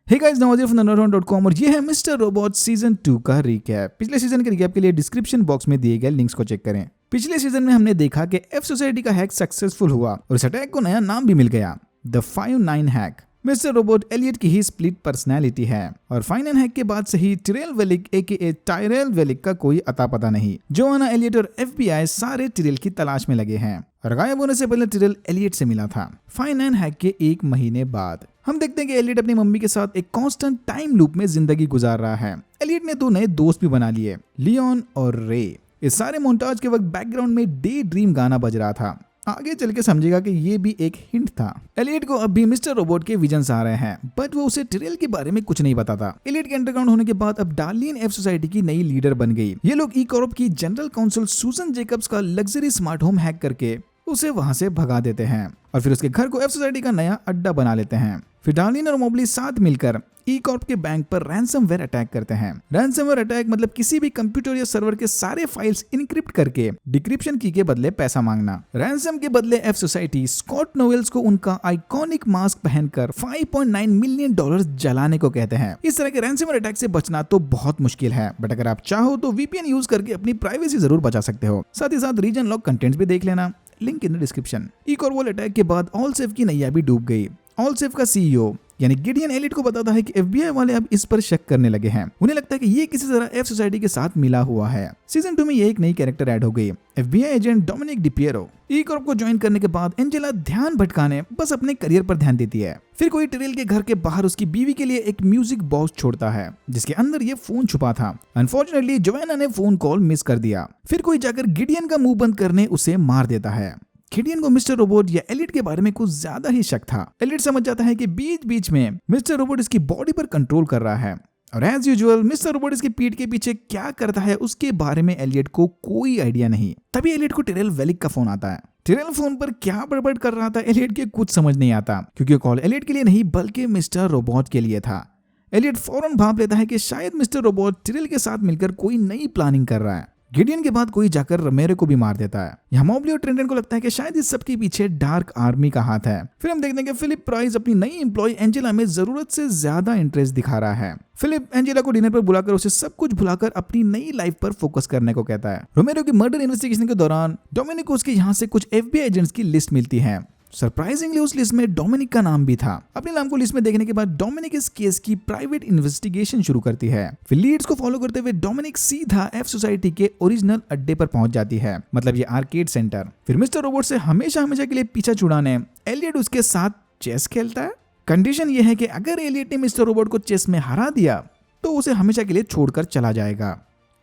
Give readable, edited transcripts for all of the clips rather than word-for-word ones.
Hey guys, Nawaz from nerdhunter.com और ये है मिस्टर रोबोट सीजन 2 का रिकैप। पिछले सीजन के रिकैप के लिए डिस्क्रिप्शन बॉक्स में दिए गए लिंक्स को चेक करें। पिछले सीजन में हमने देखा कि एफ सोसाइटी का हैक सक्सेसफुल हुआ और इस अटैक को नया नाम भी मिल गया, the 5-9 hack. Mister robot Elliot की ही स्प्लिट पर्सनैलिटी है और 5-9 हैक के बाद से ही टिरेल वेलिक एके टायरेल वेलिक का कोई अता पता नहीं। जोआना एलियट और FBI सारे टिरेल की तलाश में लगे हैं और गायब होने से पहले टिरेल एलियट से मिला था। 5-9 हैक के 1 महीने बाद हम देखते हैं कि एलियट अपनी मम्मी के साथ एक कांस्टेंट टाइम लूप में जिंदगी गुजार रहा है। एलियट ने 2 नए दोस्त भी बना लिए, लियोन और रे। इस सारे मोन्टाज के वक्त बैकग्राउंड में डे ड्रीम गाना बज रहा था। आगे चल के समझेगा कि ये भी एक हिंट था। एलियट को अब भी मिस्टर रोबोट के विजन्स आ रहे हैं, बट वो उसे टिरेल के बारे में कुछ नहीं बताता। एलियट के अंडरग्राउंड होने के बाद अब डार्लिन एफ सोसाइटी की नई लीडर बन गई। ये लोग ई कॉर्प की जनरल काउंसिल सूजन जेकब्स का लग्जरी स्मार्ट होम हैक करके उसे वहां से भगा देते हैं और फिर उसके घर को एफ सोसाइटी का नया अड्डा बना लेते हैं। फिर डार्लिन और मोबली साथ मिलकर ई कॉर्प के बैंक पर रैंसमवेयर अटैक करते हैं। रैंसमवेयर अटैक मतलब किसी भी कंप्यूटर या सर्वर के सारे फाइल्स इनक्रिप्ट करके डिक्रिप्शन की के बदले पैसा मांगना। रैंसम के बदले एफ सोसाइटी स्कॉट नोवेल्स को उनका आइकॉनिक मास्क पहनकर $5.9 मिलियन जलाने को कहते हैं। इस तरह के रैंसमवेयर अटैक से बचना तो बहुत मुश्किल है, बट अगर आप चाहो तो VPN यूज करके अपनी प्राइवेसी जरूर बचा सकते हो। साथ ही साथ रीजन लॉक कंटेंट्स भी देख लेना, link in the description. E Corp attack के बाद ऑलसेफ की नैया भी डूब गई। ऑलसेफ का CEO यानी गिडियन एलियट को बताता है कि FBI वाले अब इस पर शक करने लगे हैं। उन्हें लगता है कि ये किसी तरह एफ सोसाइटी के साथ मिला हुआ है। सीजन 2 में ये एक नई कैरेक्टर ऐड हो गई, FBI एजेंट डोमिनिक डिपिएरो। ई कॉर्प को ज्वाइन करने के बाद एंजेला ध्यान भटकाने बस अपने करियर पर ध्यान देती है। फिर कोई टिरेल के घर के बाहर उसकी बीवी के लिए एक म्यूजिक बॉक्स छोड़ता है जिसके अंदर ये फोन छुपा था। अनफॉर्चुनेटली जोआना ने फोन कॉल मिस कर दिया। फिर कोई जाकर गिडियन का मुंह बंद करने उसे मार देता है। गिडियन को मिस्टर रोबोट या एलियट के बारे में कुछ ज्यादा ही शक था। एलियट समझ जाता है कि बीच बीच में मिस्टर रोबोट इसकी बॉडी पर कंट्रोल कर रहा है और एज यूजुअल मिस्टर रोबोट इसकी पीठ के पीछे क्या करता है उसके बारे में एलियट को कोई आइडिया नहीं। तभी एलियट को टिरेल वेलिक का फोन आता है। टिरेल फोन पर क्या बड़बड़ कर रहा था एलियट के कुछ समझ नहीं आता, क्योंकि कॉल एलियट के लिए नहीं बल्कि मिस्टर रोबोट के लिए था। एलियट फौरन भाप लेता है कि शायद मिस्टर रोबोट टिरेल के साथ मिलकर कोई नई प्लानिंग कर रहा है। गिडियन के बाद कोई जाकर रोमेरो को भी मार देता है। यहाँ मोबली और ट्रेंटन को लगता है कि शायद इस सब के पीछे डार्क आर्मी का हाथ है। फिर हम देखते हैं कि फिलिप प्राइस अपनी नई एम्प्लॉय एंजेला में जरूरत से ज्यादा इंटरेस्ट दिखा रहा है। फिलिप एंजेला को डिनर पर बुलाकर उसे सब कुछ भुलाकर अपनी नई लाइफ पर फोकस करने को कहता है। रोमेरो की मर्डर इन्वेस्टिगेशन के दौरान डोमिनिक को उसके यहाँ से कुछ FBI एजेंट्स की लिस्ट मिलती है। सरप्राइजिंगली उस लिस्ट में डोमिनिक का नाम भी था। अपने नाम को लिस्ट में देखने के बाद डोमिनिक इस केस की प्राइवेट इन्वेस्टिगेशन शुरू करती है। फिर लीड्स को फॉलो करते हुए डोमिनिक सीधा एफ सोसाइटी के ओरिजिनल अड्डे पर पहुंच जाती है, मतलब ये आर्केड सेंटर। फिर मिस्टर रोबोट से हमेशा हमेशा के लिए पीछा छुड़ाने एलियट उसके साथ चेस खेलता है। कंडीशन ये है कि अगर एलियट ने मिस्टर रोबोट को चेस में हरा दिया तो उसे हमेशा के लिए छोड़कर चला जाएगा,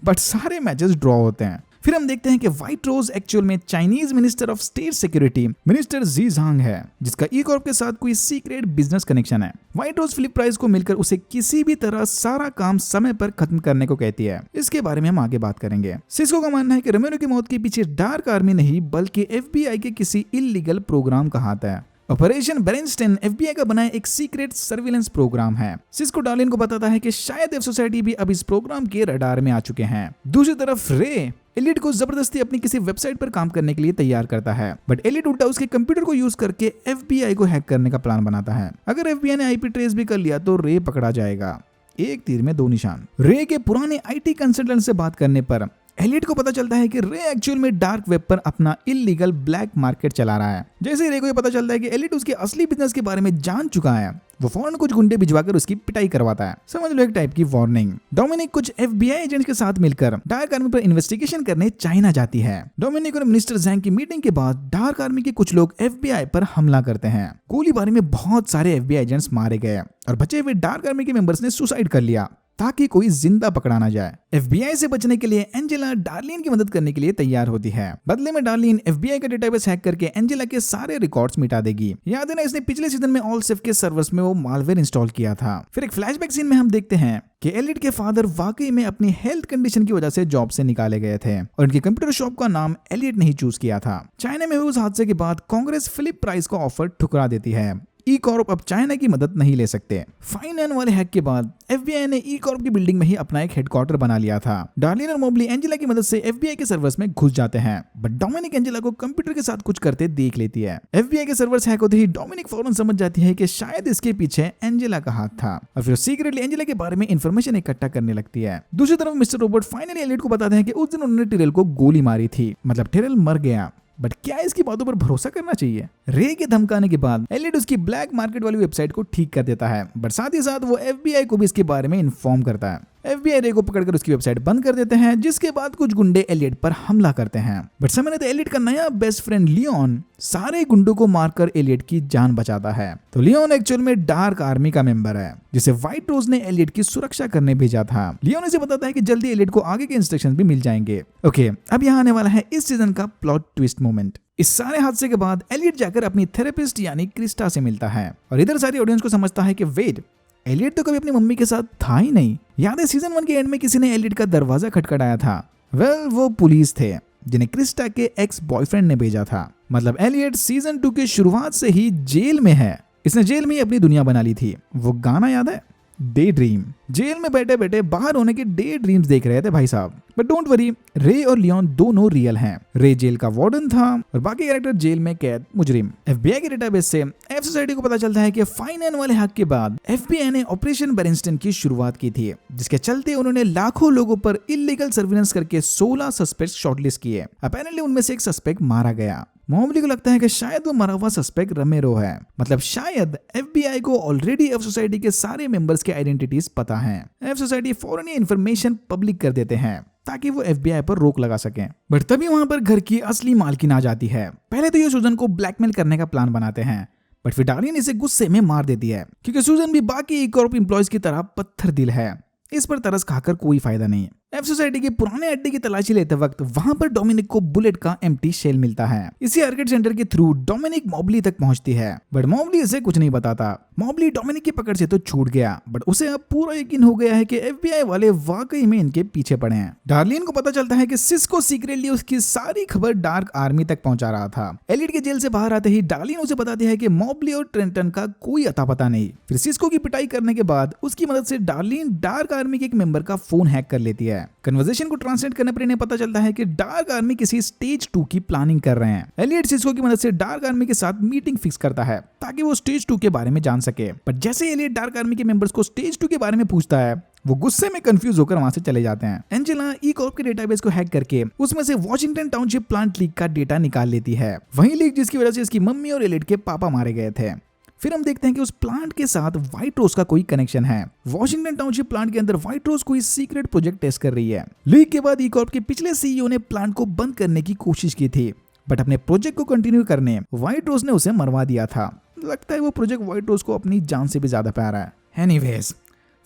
बट सारे मैचेस ड्रॉ होते हैं। फिर हम देखते हैं कि व्हाइट रोज एक्चुअल में Chinese minister of state security minister Ji Zhang है, जिसका ई कॉर्प के साथ कोई सीक्रेट बिजनेस कनेक्शन है। व्हाइट रोज फिलिप प्राइस को मिलकर उसे किसी भी तरह सारा काम समय पर खत्म करने को कहती है। इसके बारे में हम आगे बात करेंगे। सिस्को का मानना है कि रोमेरो की मौत के पीछे डार्क आर्मी नहीं बल्कि FBI के किसी इलीगल प्रोग्राम का हाथ है। ऑपरेशन बेरेनस्टेन FBI का बनाया एक सीक्रेट सर्विलेंस प्रोग्राम है। सिस्को डार्लिन को बताता है कि शायद एफ सोसाइटी भी अब इस प्रोग्राम के रडार में आ चुके हैं। दूसरी तरफ रे एलियट को जबरदस्ती अपनी किसी वेबसाइट पर काम करने के लिए तैयार करता है, बट एलियट उल्टा उसके कंप्यूटर को यूज करके FBI को हैक करने का प्लान बनाता है। अगर FBI ने IP ट्रेस भी कर लिया तो रे पकड़ा जाएगा। एक तीर में 2 निशान। रे के पुराने IT कंसल्टेंट से बात करने पर एलियट को पता चलता है कि रे एक्चुअल में डार्क वेब पर अपना इलीगल ब्लैक मार्केट चला रहा है। जैसे ही रे को ये पता चलता है कि एलियट उसके असली बिजनेस के बारे में जान चुका है, वो फौरन कुछ गुंडे भिजवाकर उसकी पिटाई करवाता है। समझ लो एक टाइप की वार्निंग। डोमिनिक कुछ FBI एजेंट्स के साथ मिलकर डार्क आर्मी पर इन्वेस्टिगेशन करने चाइना जाती है। डोमिनिक और मिनिस्टर जैंग की मीटिंग के बाद डार्क आर्मी के कुछ लोग FBI पर हमला करते हैं। गोलीबारी में बहुत सारे FBI एजेंट्स मारे गए और बचे हुए डार्क आर्मी के मेंबर्स ने सुसाइड कर लिया ताकि कोई जिंदा पकड़ा ना जाए। FBI से बचने के लिए एंजेला डार्लिन की मदद करने के लिए तैयार होती है। बदले में डार्लिन FBI का डेटाबेस हैक करके एंजेला के सारे रिकॉर्ड्स मिटा देगी। याद है ना, इसने पिछले सीजन में ऑलसेफ के सर्वर्स में वो मालवेयर इंस्टॉल किया था। फिर एक फ्लैशबैक सीन में हम देखते हैं कि एलियट के फादर वाकई में अपनी हेल्थ कंडीशन की वजह से जॉब से निकाले गए थे और उनकी कंप्यूटर शॉप का नाम एलियट नहीं चूज किया था। चाइना में हुए उस हादसे के बाद कांग्रेस फिलिप प्राइस को ऑफर ठुकरा देती है। ई कॉर्प अब चाइना की मदद नहीं ले सकते। 5-9 वाले हैक के बाद FBI ने ई कॉर्प की बिल्डिंग में ही अपना एक हेडक्वार्टर बना लिया था। डार्लिन और मोबली एंजेला की मदद से FBI के सर्वर्स में घुस जाते हैं, बट डोमिनिक एंजेला को कंप्यूटर के साथ कुछ करते देख लेती है। FBI के सर्वर्स हैक होते ही डोमिनिक फौरन समझ जाती है कि शायद इसके पीछे एंजेला का हाथ था और फिर सीक्रेटली एंजेला के बारे में इंफॉर्मेशन इकट्ठा करने लगती है। दूसरी तरफ मिस्टर रोबोट फाइनली एलियट को बताते हैं कि उस दिन उन्होंने टिरेल को गोली मारी थी, मतलब टिरेल मर गया। बट क्या इसकी बातों पर भरोसा करना चाहिए? रे के धमकाने के बाद एलियट उसकी ब्लैक मार्केट वाली वेबसाइट को ठीक कर देता है, बट साथ ही साथ वो FBI को भी इसके बारे में इन्फॉर्म करता है। FBI रे को पकड़कर उसकी वेबसाइट बंद कर देते हैं, जिसके बाद कुछ गुंडे एलियट पर हमला करते हैं। बट समय रहते एलियट का नया बेस्ट फ्रेंड लियोन सारे गुंडों को मारकर एलियट की जान बचाता है। तो लियोन एक्चुअल में डार्क आर्मी का मेंबर है, जिसे व्हाइट रोज ने एलियट की सुरक्षा करने भेजा था। लियोन इसे बताता है कि जल्दी एलियट को आगे के इंस्ट्रक्शंस भी मिल जाएंगे। ओके, अब यहाँ आने वाला है इस सीजन का प्लॉट ट्विस्ट मोमेंट। इस सारे हादसे के बाद एलियट जाकर अपनी थेरेपिस्ट यानी क्रिस्टा से मिलता है और इधर सारी ऑडियंस को समझता है कि वेट, एलियट तो कभी अपनी मम्मी के साथ था ही नहीं। याद है सीजन 1 के एंड में किसी ने एलियट का दरवाजा खटखटाया था। वेल, वो पुलिस थे जिन्हें क्रिस्टा के एक्स बॉयफ्रेंड ने भेजा था। मतलब एलियट सीजन 2 की शुरुआत से ही जेल में है। इसने जेल में ही अपनी दुनिया बना ली थी। वो गाना याद है, डे ड्रीम। जेल में बैठे बैठे बाहर होने के डे ड्रीम्स देख रहे थे भाई साहब। बट डोंट वरी, रे और लियोन दोनों रियल हैं। रे जेल का वार्डन था और बाकी कैरेक्टर जेल में कैद मुजरिम। FBI के डेटाबेस से एफ सोसाइटी को पता चलता है कि फाइनैन वाले हैक के बाद FBI ने ऑपरेशन बेरेंस्टन की शुरुआत की थी, जिसके चलते उन्होंने लाखों लोगों पर इलीगल सर्विलेंस करके 16 सस्पेक्ट शॉर्टलिस्ट किए। अपेरेंटली उनमें से एक सस्पेक्ट मारा गया। मोबली को लगता है कि शायद वो मरा हुआ सस्पेक्ट रमेरो है। मतलब शायद FBI को ऑलरेडी एफ सोसाइटी के सारे मेंबर्स के आइडेंटिटीज पता हैं। एफ सोसाइटी फौरन ये इन्फॉर्मेशन पब्लिक कर देते हैं ताकि वो FBI पर रोक लगा सकें। बट तभी वहां पर घर की असली मालकिन आ जाती है। पहले तो ये सूजन को ब्लैकमेल करने का प्लान बनाते हैं, बट फिर डार्लिन इसे गुस्से में मार देती है, क्योंकि सूजन भी बाकी कॉर्प एम्प्लॉयज की तरह पत्थर दिल है। इस पर तरस खाकर कोई फायदा नहीं। एफ सोसाइटी के पुराने अड्डे की तलाशी लेते वक्त वहां पर डोमिनिक को बुलेट का एम्प्टी शेल मिलता है। इसी आर्केड सेंटर के थ्रू डोमिनिक मोबली तक पहुंचती है, बट मोबली इसे कुछ नहीं बताता। मोबली डोमिनिक की पकड़ से तो छूट गया, बट उसे अब पूरा यकीन हो गया है कि FBI वाले वाकई में इनके पीछे पड़े हैं। डार्लिन को पता चलता है कि सिस्को सीक्रेटली उसकी सारी खबर डार्क आर्मी तक पहुंचा रहा था। एलियट के जेल से बाहर आते ही डार्लिन उसे बताती है कि मोबली और ट्रेंटन का कोई अता पता नहीं। फिर सिस्को की पिटाई करने के बाद उसकी मदद से डार्लिन डार्क आर्मी के एक मेंबर का फोन हैक कर लेती है। कन्वर्सेशन को ट्रांसलेट करने पर इन्हें पता चलता है कि डार्क आर्मी किसी स्टेज 2 की प्लानिंग कर रहे हैं। एलियट सिस्को की मदद से डार्क आर्मी के साथ मीटिंग फिक्स करता है ताकि वो स्टेज 2 के बारे में जान सके। पर जैसे एलियट डार्क आर्मी के मेंबर्स को स्टेज 2 के बारे में पूछता है, वो गुस्से में कंफ्यूज होकर वहां से चले जाते हैं। एंजेला ई कॉर्प के डेटाबेस को हैक करके उसमें से वॉशिंगटन टाउनशिप प्लांट लीक का डेटा निकाल लेती है। वही लीक जिसकी वजह से इसकी मम्मी और एलियट के पापा मारे गए थे। फिर हम देखते हैं कि उस प्लांट के साथ व्हाइट रोज का कोई कनेक्शन है। वॉशिंगटन टाउनशिप प्लांट के अंदर व्हाइट रोज कोई सीक्रेट प्रोजेक्ट टेस्ट कर रही है। लीक के बाद ई कॉर्प के पिछले CEO ने प्लांट को बंद करने की कोशिश की थी, बट अपने प्रोजेक्ट को कंटिन्यू करने व्हाइट रोज ने उसे मरवा दिया था। लगता है वो प्रोजेक्ट व्हाइट रोज को अपनी जान से भी ज्यादा प्यारा है। एनीवेज,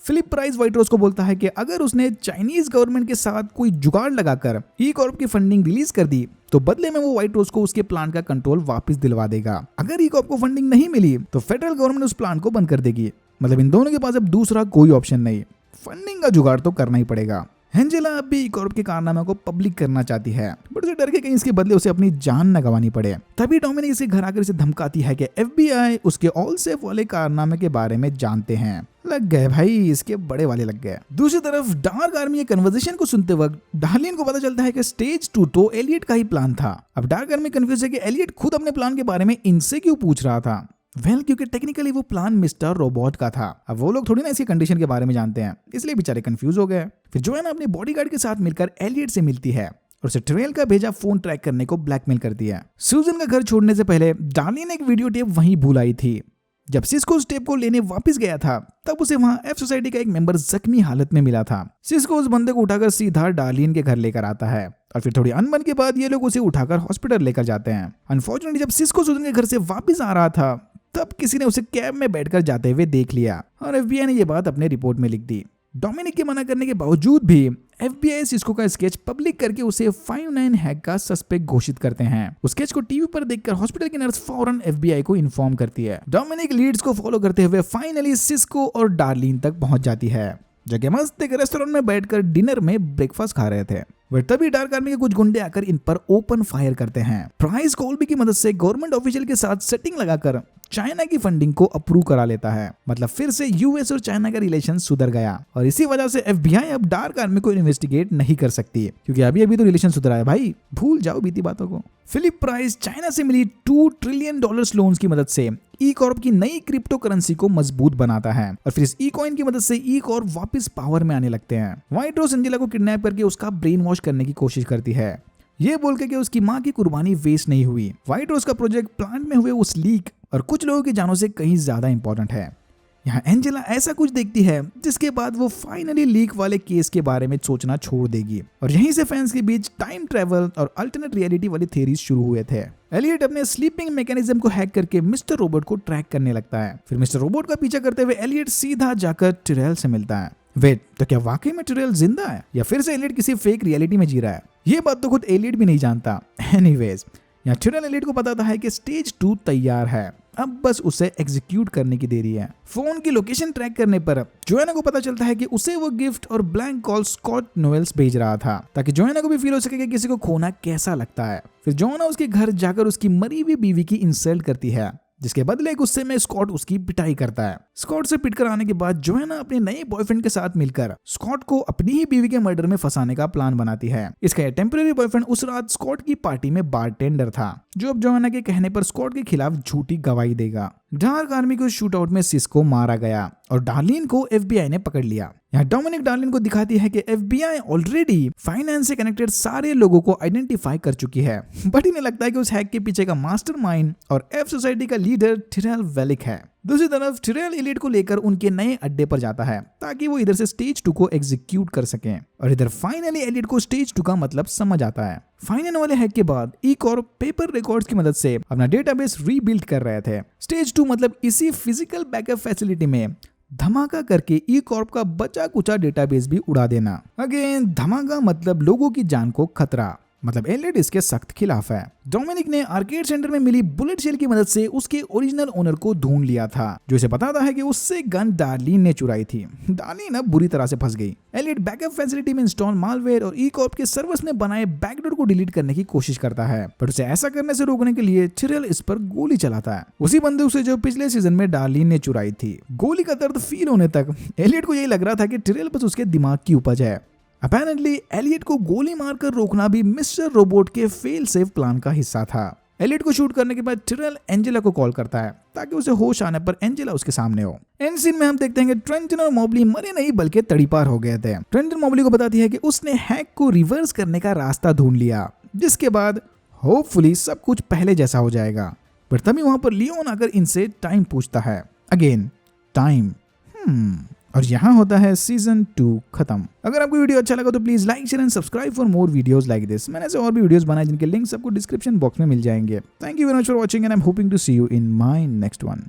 फिलिप प्राइस व्हाइट रोज को बोलता है कि अगर उसने चाइनीज गवर्नमेंट के साथ कोई जुगाड़ लगाकर ई कॉर्प की फंडिंग रिलीज कर दी तो बदले में वो व्हाइट रोज को उसके प्लांट का कंट्रोल वापस दिलवा देगा। अगर ई कॉर्प को फंडिंग नहीं मिली तो फेडरल गवर्नमेंट उस प्लांट को बंद कर देगी। मतलब इन दोनों के पास अब दूसरा कोई ऑप्शन नहीं, फंडिंग का जुगाड़ तो करना ही पड़ेगा। एंजेला अब भी ई कॉर्प के कारनामे को पब्लिक करना चाहती है, बट उसे डर के कहीं इसके बदले उसे अपनी जान न गंवानी पड़े। तभी डोमिनिक इसे घर आकर इसे धमकाती है कि FBI उसके ऑल सेफ वाले कारनामे के बारे में जानते हैं। लग गए भाई, इसके बड़े वाले लग गए। दूसरी तरफ डार्क आर्मी के कन्वर्सेशन को सुनते वक्त डार्लिन को पता चलता है कि स्टेज 2 तो एलियट का ही प्लान था। अब डार्क आर्मी कंफ्यूज है कि एलियट खुद अपने प्लान के बारे में इनसे क्यों पूछ रहा था। क्योंकि टेक्निकली वो प्लान मिस्टर रोबोट का था। अब वो लोग थोड़ी ना इसकी कंडीशन के बारे में जानते हैं, इसलिए बेचारे कंफ्यूज हो गए। फिर जोएना अपने बॉडीगार्ड के साथ मिलकर एलियट से मिलती है और उसे ट्रेल का भेजा फोन ट्रैक करने को ब्लैकमेल करती है। सूजन का घर छोड़ने से पहले डार्लिन एक वीडियो टेप वहीं भूल आई थी। जब सिस्को उस टेप को लेने वापस गया था तब उसे वहां एफ सोसाइटी का एक मेंबर जख्मी हालत में मिला था। सिस्को उस बंदे को उठाकर सीधा डार्लिन के घर लेकर आता है और फिर थोड़ी अनबन के बाद ये लोग उसे उठाकर हॉस्पिटल लेकर जाते हैं। अनफॉर्चुनेटली जब सिस्को सूजन के घर से वापस आ रहा था तब किसी ने उसे कैब में बैठकर जाते हुए देख लिया और FBI ने यह बात अपने रिपोर्ट में लिख दी। डोमिनिक के मना करने के बावजूद भी FBI सिस्को का स्केच पब्लिक करके उसे 59 हैक का सस्पेक्ट घोषित करते हैं। उस स्केच को टीवी पर देखकर हॉस्पिटल की नर्स फौरन FBI को इन्फॉर्म करती है। डोमिनिक लीड्स को फॉलो करते हुए फाइनली सिस्को और डार्लिन तक पहुंच जाती है, जगह मस्त एक रेस्टोरेंट में बैठकर डिनर में ब्रेकफास्ट खा रहे थे। वह तभी डार्क आर्मी के कुछ गुंडे आकर इन पर ओपन फायर करते हैं। प्राइस कोल्बी की मदद से गवर्नमेंट ऑफिशियल के साथ सेटिंग लगाकर चाइना की फंडिंग को अप्रूव करा लेता है। मतलब फिर से यूएस और चाइना का रिलेशन सुधर गया और इसी वजह से एफबीआई अब डार्क आर्मी को इन्वेस्टिगेट नहीं कर सकती है, क्योंकि अभी अभी तो रिलेशन सुधरा है भाई, भूल जाओ बीती बातों को। फिलिप प्राइस चाइना से मिली $2 ट्रिलियन लोन्स की मदद से ई कॉर्प की नई क्रिप्टो करेंसी को मजबूत बनाता है और फिर इस ई कॉइन की मदद से ई कॉर्प वापस पावर में आने लगते हैं। व्हाइट रोज एंजेला को किडनैप करके उसका ब्रेन वॉश करने की कोशिश करती है, ये बोल के कि उसकी माँ की कुर्बानी वेस्ट नहीं हुई। व्हाइट रोज का प्रोजेक्ट प्लांट में हुए उस लीक और कुछ लोगों की जानों से कहीं ज्यादा इंपॉर्टेंट है। यहाँ एंजेला ऐसा कुछ देखती है जिसके बाद वो फाइनली लीक वाले केस के बारे में सोचना छोड़ देगी और यहीं से फैंस के बीच टाइम ट्रेवल और अल्टरनेट रियलिटी वाली थ्योरीज शुरू हुए थे। एलियट अपने स्लीपिंग मैकेनिज्म को हैक करके मिस्टर रोबोट को ट्रैक करने लगता है। फिर मिस्टर रोबोट का पीछा करते हुए एलियट सीधा जाकर टिरेल से मिलता है। वेट, तो क्या वाकई में टिरेल जिंदा है या फिर से एलियट किसी फेक रियलिटी में जी रहा है? ये बात तो खुद एलियट भी नहीं जानता। एनीवेज, यहाँ टिरेल एलियट को बताता है कि स्टेज 2 तैयार है, अब बस उसे एग्जीक्यूट करने की देरी है। फोन की लोकेशन ट्रैक करने पर जोएना को पता चलता है कि उसे वो गिफ्ट और ब्लैंक कॉल स्कॉट नोएल्स भेज रहा था ताकि जोएना को भी फील हो सके कि किसी को खोना कैसा लगता है। फिर जोएना उसके घर जाकर उसकी मरी हुई बीवी की इंसल्ट करती है, जिसके बदले गुस्से में स्कॉट उसकी पिटाई करता है। स्कॉट से पिटकर आने के बाद जोएना अपने नए बॉयफ्रेंड के साथ मिलकर स्कॉट को अपनी ही बीवी के मर्डर में फंसाने का प्लान बनाती है। इसका यह टेम्पररी बॉयफ्रेंड उस रात स्कॉट की पार्टी में बारटेंडर था, जो अब जोएना के कहने पर स्कॉट के खिलाफ झूठी गवाही देगा। डार्क आर्मी को शूट आउट में सिस्को मारा गया और डार्लिन को एफबीआई ने पकड़ लिया। यहाँ डोमिनिक डार्लिन को दिखाती है कि एफबीआई ऑलरेडी फाइनेंस से कनेक्टेड सारे लोगों को आइडेंटिफाई कर चुकी है, बट इन्हें लगता है कि उस हैक के पीछे का मास्टरमाइंड और एफ सोसाइटी का लीडर टिरेल वेलिक है। दूसरी तरफ टिरेल एलियट को लेकर उनके नए अड्डे पर जाता है ताकि वो इधर से स्टेज 2 को एग्जीक्यूट कर सकें और इधर फाइनली एलियट को स्टेज 2 का मतलब समझ आता है। फाइनल वाले हैक के बाद ई कॉर्प पेपर रिकॉर्ड्स की मदद से अपना डेटाबेस रीबिल्ड कर रहे थे। स्टेज 2 मतलब इसी फिजिकल बैकअप फैसिलिटी में धमाका करके ई कॉर्प का बचा कुचा डेटाबेस भी उड़ा देना। अगेन धमाका मतलब लोगों की जान को खतरा, मतलब एलियट इसके सख्त खिलाफ है। डोमिनिक ने आर्केड सेंटर में मिली बुलेट शेल की मदद से उसके ओरिजिनल ओनर को ढूंढ लिया था, जो इसे बताता है कि उससे गन डार्लिन ने चुराई थी। डार्लिन अब बुरी तरह से फंस गई। एलियट बैकअप फैसिलिटी में इंस्टॉल मालवेयर और ई कॉर्प के सर्वर्स में बनाए बैकडोर को डिलीट करने की कोशिश करता है, पर उसे ऐसा करने से रोकने के लिए टिरेल इस पर गोली चलाता है, उसी बंदूक से जो पिछले सीजन में डार्लिन ने चुराई थी। गोली का दर्द फील होने तक एलियट को यही लग रहा था कि टिरेल बस उसके दिमाग की उपज है। अपैरेंटली एलियट को गोली मारकर रोकना भी मिस्टर रोबोट के फेल सेव प्लान का हिस्सा था। एलियट को शूट करने के बाद टिरेल एंजेला को कॉल करता है ताकि उसे होश आने पर एंजेला उसके सामने हो। एंड सीन में हम देखते हैं कि ट्रेंटन और मॉबली मरे नहीं बल्कि तड़ीपार हो गए थे। ट्रेंटन मॉबली को बताती है कि उसने हैक को रिवर्स करने का रास्ता ढूंढ लिया, जिसके बाद होपफुली सब कुछ पहले जैसा हो जाएगा। पर तभी वहां पर लियोन आकर इनसे टाइम पूछता है। Again time. और यहाँ होता है सीजन 2 खत्म। अगर आपको वीडियो अच्छा लगा तो please like share and subscribe for more videos like this. मैंने ऐसे और भी वीडियोस बनाए जिनके लिंक आपको डिस्क्रिप्शन बॉक्स में मिल जाएंगे। Thank you very much for watching and I am hoping to see you in my next one.